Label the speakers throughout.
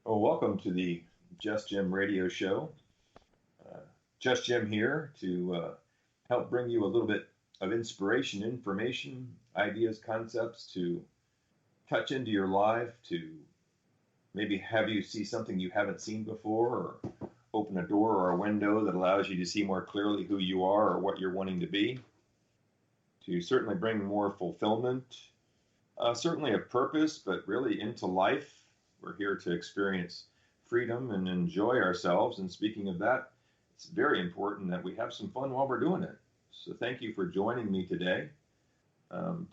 Speaker 1: Well, welcome to the Just Jim radio show. Uh, Just Jim here to help bring you a little bit of inspiration, information, ideas, concepts to touch into your life, to maybe have you see something you haven't seen before, or open a door or a window that allows you to see more clearly who you are or what you're wanting to be, to certainly bring more fulfillment, certainly a purpose, but really into life. We're here to experience freedom and enjoy ourselves. And speaking of that, it's very important that we have some fun while we're doing it. So thank you for joining me today.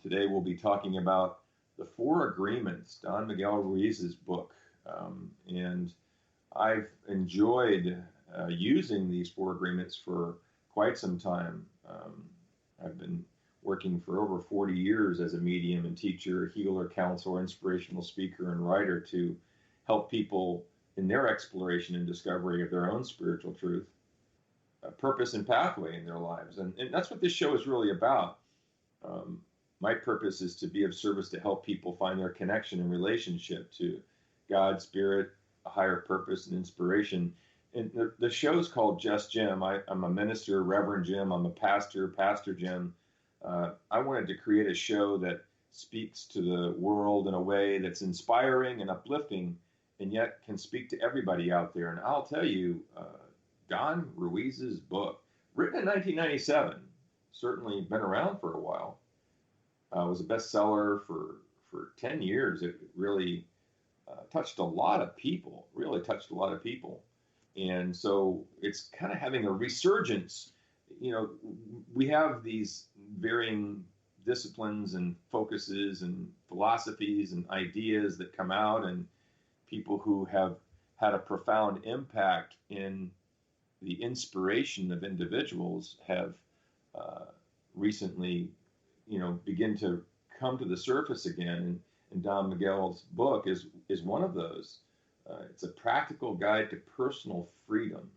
Speaker 1: Today we'll be talking about the Four Agreements, Don Miguel Ruiz's book. And I've enjoyed using these four agreements for quite some time. I've been working for over 40 years as a medium and teacher, healer, counselor, inspirational speaker, and writer to help people in their exploration and discovery of their own spiritual truth, purpose, and pathway in their lives. And that's what this show is really about. My purpose is to be of service to help people find their connection and relationship to God, spirit, a higher purpose, and inspiration. And the show is called Just Jim. I'm a minister, Reverend Jim. I'm a pastor, Pastor Jim. I wanted to create a show that speaks to the world in a way that's inspiring and uplifting, and yet can speak to everybody out there. And I'll tell you, Don Ruiz's book, written in 1997, certainly been around for a while, was a bestseller for 10 years. It really touched a lot of people, really touched a lot of people. And so it's kind of having a resurgence. You know, we have these varying disciplines and focuses and philosophies and ideas that come out, and people who have had a profound impact in the inspiration of individuals have recently, begin to come to the surface again. And Don Miguel's book is one of those. It's a practical guide to personal freedom.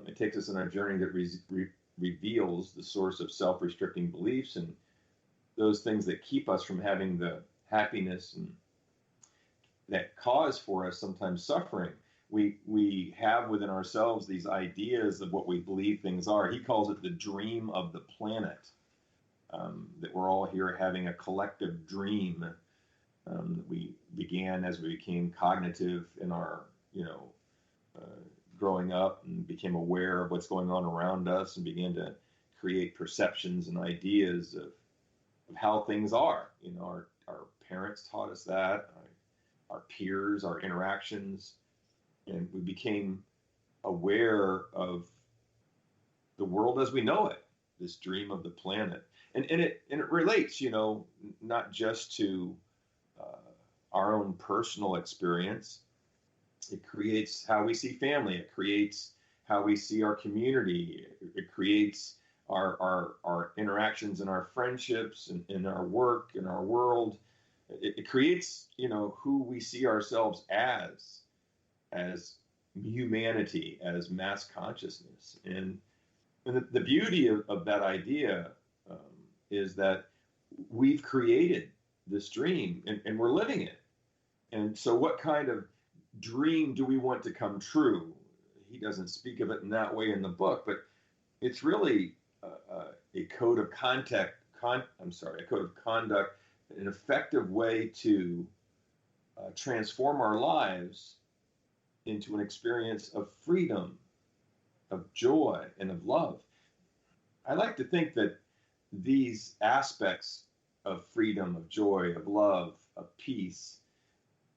Speaker 1: It takes us on a journey that reveals the source of self-restricting beliefs and those things that keep us from having the happiness and that cause for us sometimes suffering. We have within ourselves these ideas of what we believe things are. He calls it the dream of the planet, that we're all here having a collective dream. We began as we became cognitive in our, growing up and became aware of what's going on around us and began to create perceptions and ideas of how things are. Our parents taught us that, our peers, our interactions, and we became aware of the world as we know it, this dream of the planet. And it relates, not just to our own personal experience. It creates how we see family. It creates how we see our community. It creates our interactions and our friendships and in our work, in our world. It creates, who we see ourselves as humanity, as mass consciousness. And the beauty of that idea is that we've created this dream and we're living it. And so what kind of dream do we want to come true? He doesn't speak of it in that way in the book, but it's really a code of conduct, an effective way to transform our lives into an experience of freedom, of joy, and of love. I like to think that these aspects of freedom, of joy, of love, of peace,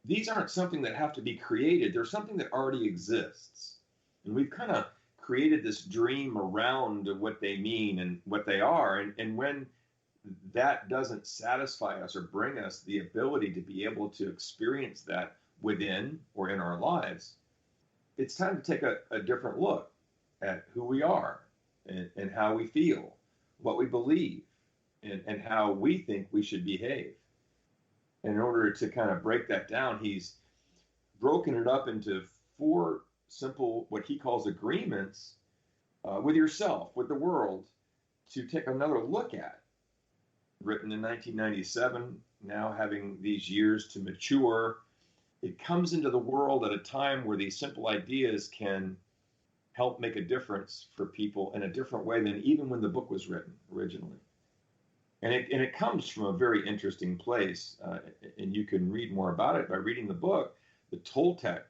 Speaker 1: these aren't something that have to be created. They're something that already exists. And we've kind of created this dream around what they mean and what they are. And when that doesn't satisfy us or bring us the ability to be able to experience that within or in our lives, it's time to take a different look at who we are and how we feel, what we believe, and how we think we should behave. And in order to kind of break that down, he's broken it up into four simple, what he calls agreements with yourself, with the world, to take another look at. Written in 1997, now having these years to mature, it comes into the world at a time where these simple ideas can help make a difference for people in a different way than even when the book was written originally. And it comes from a very interesting place, and you can read more about it by reading the book, the Toltec,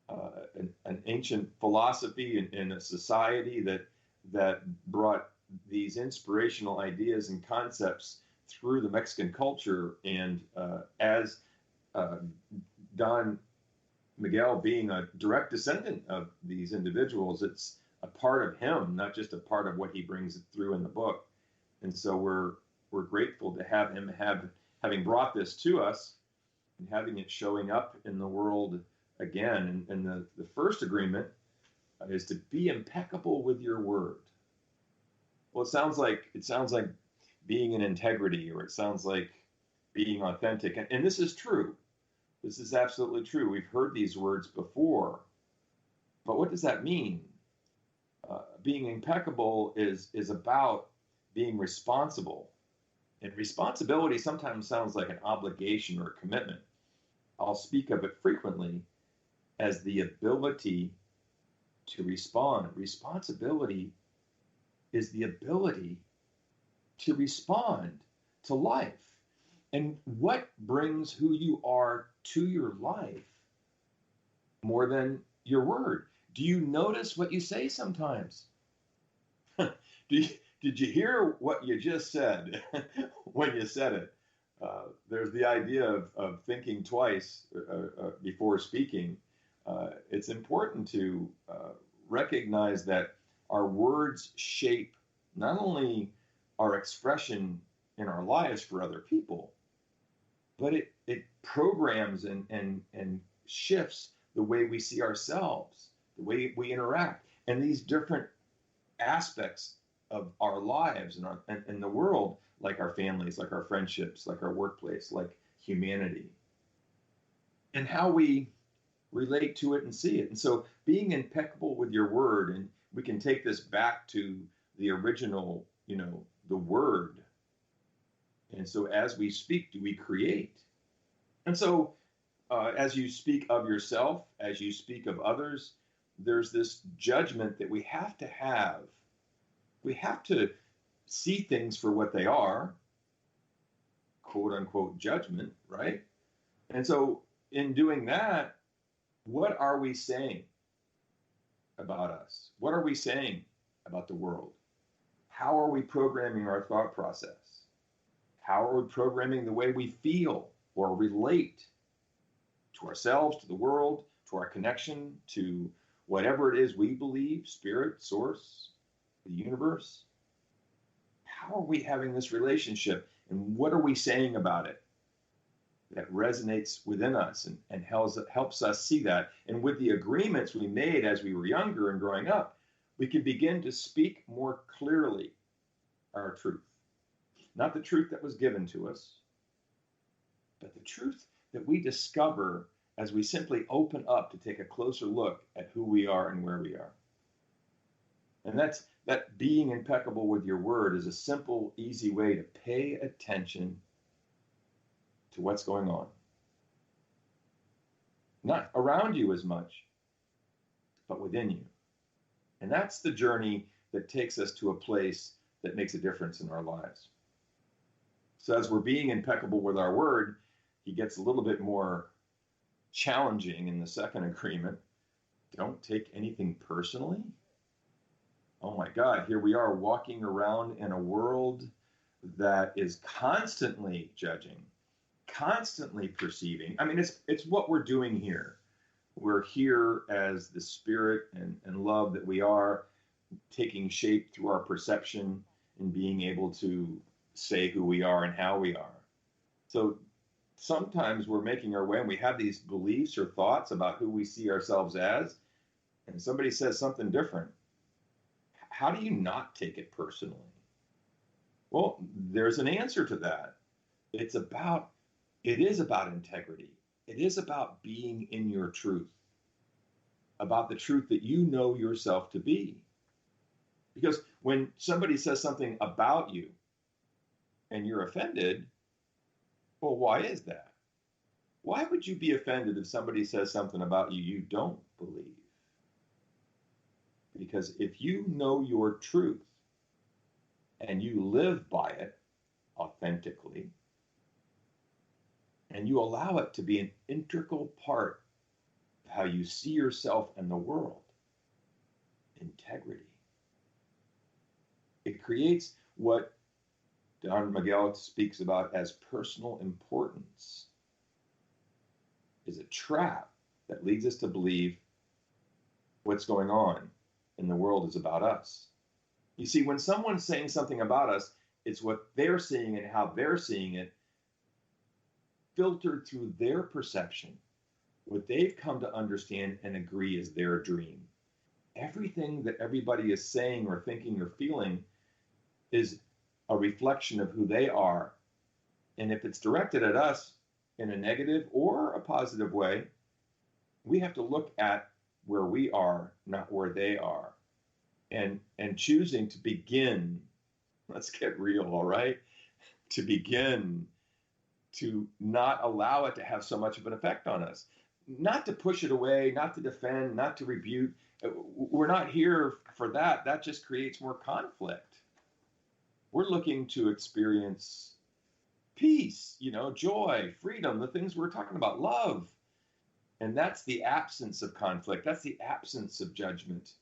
Speaker 1: an ancient philosophy in a society that brought these inspirational ideas and concepts through the Mexican culture. And as Don Miguel being a direct descendant of these individuals, it's a part of him, not just a part of what he brings through in the book. And so we're grateful to have him having brought this to us and having it showing up in the world again. And the first agreement is to be impeccable with your word. Well, it sounds like being in integrity, or it sounds like being authentic. And this is true. This is absolutely true. We've heard these words before. But what does that mean? Being impeccable is about being responsible. And responsibility sometimes sounds like an obligation or a commitment. I'll speak of it frequently as the ability to respond. Responsibility is the ability to respond to life. And what brings who you are to your life more than your word? Do you notice what you say sometimes? Did you hear what you just said when you said it? There's the idea of thinking twice before speaking. It's important to recognize that our words shape not only our expression in our lives for other people, but it programs and shifts the way we see ourselves, the way we interact, and these different aspects of our lives and the world, like our families, like our friendships, like our workplace, like humanity, and how we relate to it and see it. And so being impeccable with your word, and we can take this back to the original, the word. And so as we speak, do we create? And so as you speak of yourself, as you speak of others, there's this judgment that we have to have. We have to see things for what they are, quote unquote judgment, right? And so in doing that, what are we saying about us? What are we saying about the world? How are we programming our thought process? How are we programming the way we feel or relate to ourselves, to the world, to our connection, to whatever it is we believe, spirit, source, the universe? How are we having this relationship, and what are we saying about it that resonates within us and helps us see that? And with the agreements we made as we were younger and growing up, we can begin to speak more clearly our truth. Not the truth that was given to us, but the truth that we discover as we simply open up to take a closer look at who we are and where we are. And that being impeccable with your word is a simple, easy way to pay attention to what's going on. Not around you as much, but within you. And that's the journey that takes us to a place that makes a difference in our lives. So as we're being impeccable with our word, he gets a little bit more challenging in the second agreement. Don't take anything personally. Oh my God, here we are walking around in a world that is constantly judging, constantly perceiving. I mean, it's what we're doing here. We're here as the spirit and love that we are, taking shape through our perception and being able to say who we are and how we are. So sometimes we're making our way and we have these beliefs or thoughts about who we see ourselves as, and somebody says something different. How do you not take it personally? Well, there's an answer to that. It is about integrity. It is about being in your truth, about the truth that you know yourself to be. Because when somebody says something about you and you're offended, well, why is that? Why would you be offended if somebody says something about you you don't believe? Because if you know your truth and you live by it authentically, and you allow it to be an integral part of how you see yourself and the world, integrity, it creates what Don Miguel speaks about as personal importance, is a trap that leads us to believe what's going on in the world is about us. You see, when someone's saying something about us, it's what they're seeing and how they're seeing it, filtered through their perception, what they've come to understand and agree is their dream. Everything that everybody is saying or thinking or feeling is a reflection of who they are. And if it's directed at us in a negative or a positive way, we have to look at where we are, not where they are. And choosing to begin, let's get real, all right? To begin to not allow it to have so much of an effect on us, not to push it away, not to defend, not to rebuke. We're not here for that. That just creates more conflict. We're looking to experience peace, joy, freedom, the things we're talking about, love. And that's the absence of conflict. That's the absence of judgment.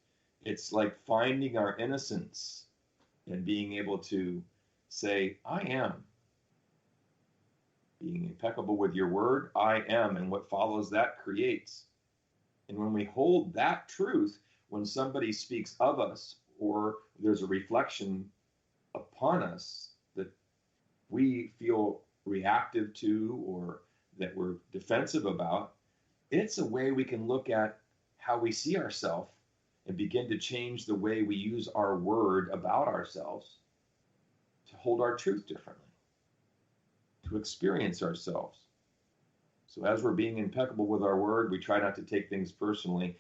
Speaker 1: It's like finding our innocence and being able to say, I am. Being impeccable with your word, I am, and what follows that creates. And when we hold that truth, when somebody speaks of us or there's a reflection upon us that we feel reactive to or that we're defensive about, it's a way we can look at how we see ourselves and begin to change the way we use our word about ourselves to hold our truth differently, to experience ourselves. So as we're being impeccable with our word, we try not to take things personally.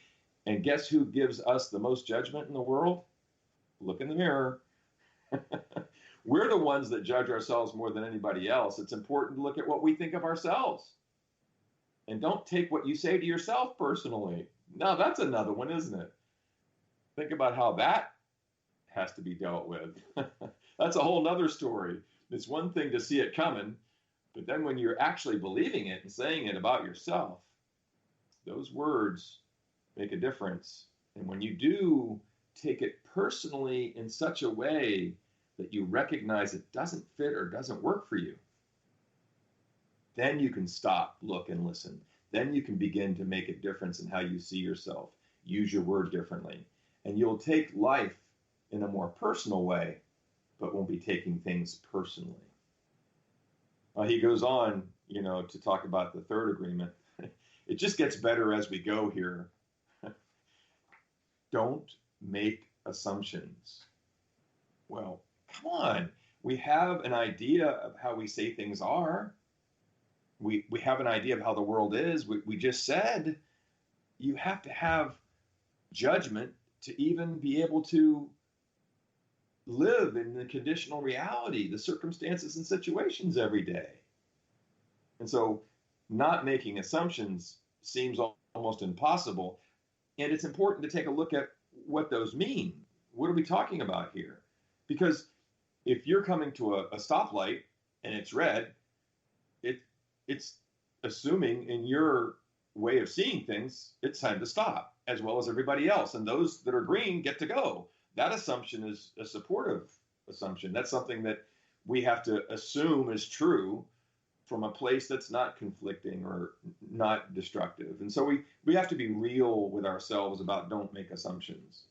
Speaker 1: And guess who gives us the most judgment in the world? Look in the mirror. We're the ones that judge ourselves more than anybody else. It's important to look at what we think of ourselves. And don't take what you say to yourself personally. Now, that's another one, isn't it? Think about how that has to be dealt with. That's a whole nother story. It's one thing to see it coming, but then when you're actually believing it and saying it about yourself, those words make a difference. And when you do take it personally in such a way that you recognize it doesn't fit or doesn't work for you, then you can stop, look, and listen. Then you can begin to make a difference in how you see yourself. Use your word differently. And you'll take life in a more personal way, but won't be taking things personally. He goes on, to talk about the third agreement. It just gets better as we go here. Don't make assumptions. Well, come on. We have an idea of how we say things are. We have an idea of how the world is. We just said you have to have judgment to even be able to live in the conditional reality, the circumstances and situations every day. And so not making assumptions seems almost impossible. And it's important to take a look at what those mean. What are we talking about here? Because if you're coming to a stoplight and it's red, it's assuming in your way of seeing things, it's time to stop, as well as everybody else. And those that are green get to go. That assumption is a supportive assumption. That's something that we have to assume is true from a place that's not conflicting or not destructive. And so we have to be real with ourselves about don't make assumptions.